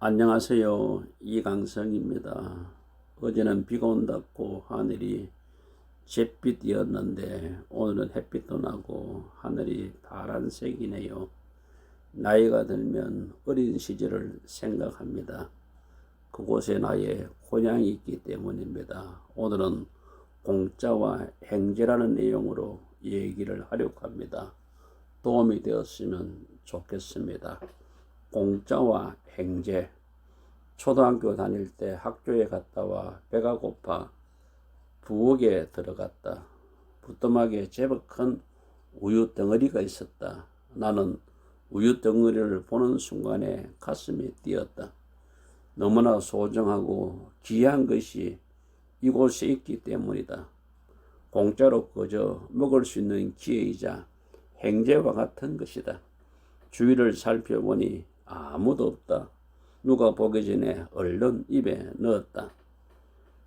안녕하세요. 이강성입니다. 어제는 비가 온다고 하늘이 잿빛이었는데 오늘은 햇빛도 나고 하늘이 파란색이네요. 나이가 들면 어린 시절을 생각합니다. 그곳에 나의 고향이 있기 때문입니다. 오늘은 공짜와 행제라는 내용으로 얘기를 하려고 합니다. 도움이 되었으면 좋겠습니다. 공짜와 행제. 초등학교 다닐 때 학교에 갔다 와 배가 고파 부엌에 들어갔다. 부뚜막에 제법 큰 우유 덩어리가 있었다. 나는 우유 덩어리를 보는 순간에 가슴이 뛰었다. 너무나 소중하고 귀한 것이 이곳에 있기 때문이다. 공짜로 그저 먹을 수 있는 기회이자 행제와 같은 것이다. 주위를 살펴보니 아무도 없다. 누가 보기 전에 얼른 입에 넣었다.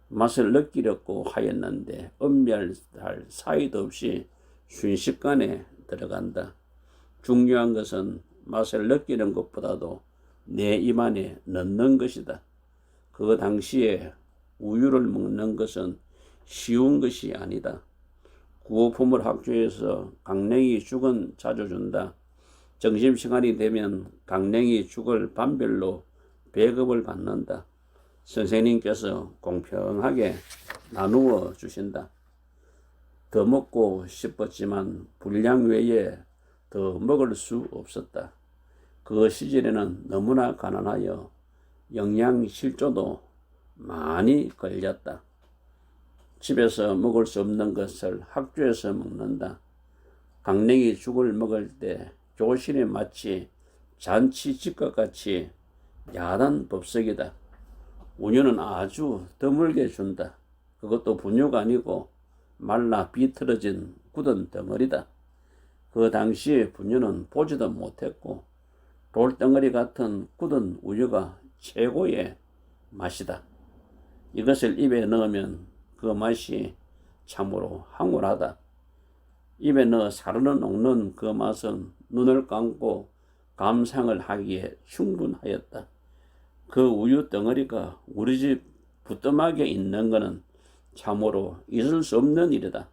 맛을 느끼려고 하였는데 음미할 사이도 없이 순식간에 들어간다. 중요한 것은 맛을 느끼는 것보다도 내 입 안에 넣는 것이다. 그 당시에 우유를 먹는 것은 쉬운 것이 아니다. 구호품을 학교에서 강냉이 죽은 자주 준다. 점심시간이 되면 강냉이 죽을 반별로 배급을 받는다. 선생님께서 공평하게 나누어 주신다. 더 먹고 싶었지만 분량 외에 더 먹을 수 없었다. 그 시절에는 너무나 가난하여 영양실조도 많이 걸렸다. 집에서 먹을 수 없는 것을 학교에서 먹는다. 강냉이 죽을 먹을 때 교실이 마치 잔치집과 같이 야단 법석이다. 우유는 아주 드물게 준다. 그것도 분유가 아니고 말라 비틀어진 굳은 덩어리다. 그 당시에 분유는 보지도 못했고 돌덩어리 같은 굳은 우유가 최고의 맛이다. 이것을 입에 넣으면 그 맛이 참으로 황홀하다. 입에 넣어 사르르 녹는 그 맛은 눈을 감고 감상을 하기에 충분하였다. 그 우유 덩어리가 우리 집 부뚜막에 있는 것은 참으로 있을 수 없는 일이다.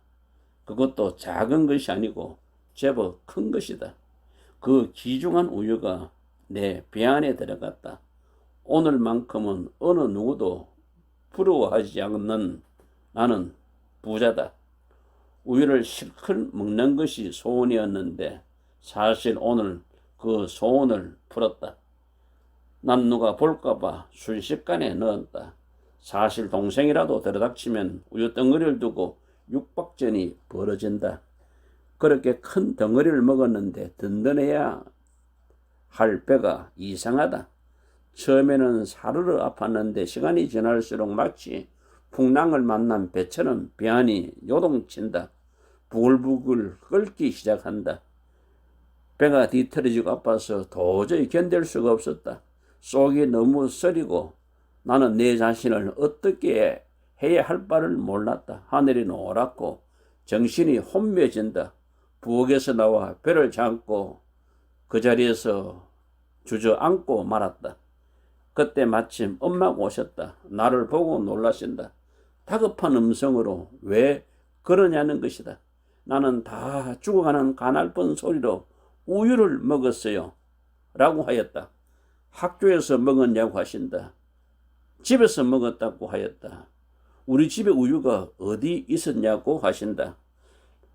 그것도 작은 것이 아니고 제법 큰 것이다. 그 귀중한 우유가 내 배 안에 들어갔다. 오늘만큼은 어느 누구도 부러워하지 않는 나는 부자다. 우유를 실컷 먹는 것이 소원이었는데 사실 오늘 그 소원을 풀었다. 난 누가 볼까봐 순식간에 넣었다. 사실 동생이라도 들어닥치면 우유 덩어리를 두고 육박전이 벌어진다. 그렇게 큰 덩어리를 먹었는데 든든해야 할 배가 이상하다. 처음에는 사르르 아팠는데 시간이 지날수록 마치 풍랑을 만난 배처럼 배 안이 요동친다. 부글부글 끓기 시작한다. 배가 뒤틀어지고 아파서 도저히 견딜 수가 없었다. 속이 너무 쓰리고 나는 내 자신을 어떻게 해야 할 바를 몰랐다. 하늘이 노랗고 정신이 혼미해진다. 부엌에서 나와 배를 잡고 그 자리에서 주저앉고 말았다. 그때 마침 엄마가 오셨다. 나를 보고 놀라신다. 다급한 음성으로 왜 그러냐는 것이다. 나는 다 죽어가는 가날픈 소리로 우유를 먹었어요. 라고 하였다. 학교에서 먹었냐고 하신다. 집에서 먹었다고 하였다. 우리 집에 우유가 어디 있었냐고 하신다.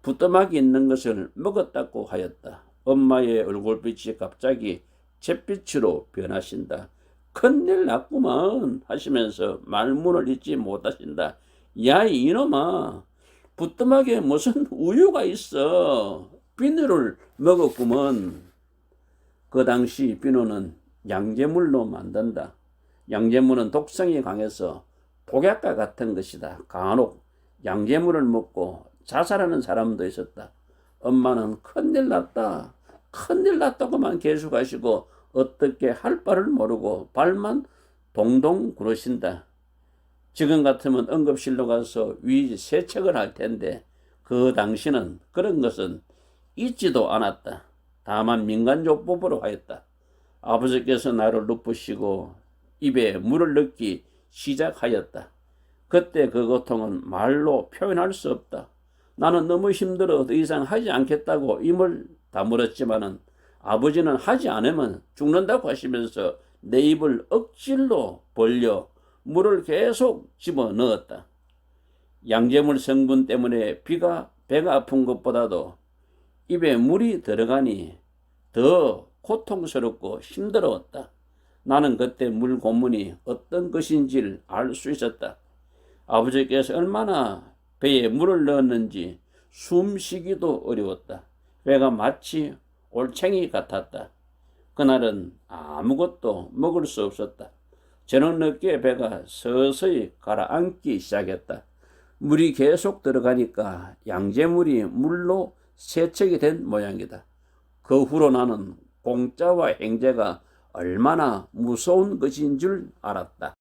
부뚜막에 있는 것을 먹었다고 하였다. 엄마의 얼굴빛이 갑자기 잿빛으로 변하신다. 큰일 났구만 하시면서 말문을 잇지 못하신다. 야 이놈아, 부뚜막에 무슨 우유가 있어. 비누를 먹었구먼. 그 당시 비누는 양잿물로 만든다. 양잿물은 독성이 강해서 독약과 같은 것이다. 간혹 양잿물을 먹고 자살하는 사람도 있었다. 엄마는 큰일 났다. 큰일 났다고만 계속하시고 어떻게 할 바를 모르고 발만 동동 구르신다. 지금 같으면 응급실로 가서 위 세척을 할 텐데 그 당시는 그런 것은 있지도 않았다. 다만 민간요법으로 하였다. 아버지께서 나를 눕으시고 입에 물을 넣기 시작하였다. 그때 그 고통은 말로 표현할 수 없다. 나는 너무 힘들어 더 이상 하지 않겠다고 입을 다물었지만은 아버지는 하지 않으면 죽는다고 하시면서 내 입을 억지로 벌려 물을 계속 집어넣었다. 양제물 성분 때문에 배가 아픈 것보다도 입에 물이 들어가니 더 고통스럽고 힘들었다. 나는 그때 물 고문이 어떤 것인지를 알 수 있었다. 아버지께서 얼마나 배에 물을 넣었는지 숨쉬기도 어려웠다. 배가 마치 올챙이 같았다. 그날은 아무것도 먹을 수 없었다. 저녁 늦게 배가 서서히 가라앉기 시작했다. 물이 계속 들어가니까 양제물이 물로 세척이 된 모양이다. 그 후로 나는 공짜와 행제가 얼마나 무서운 것인 줄 알았다.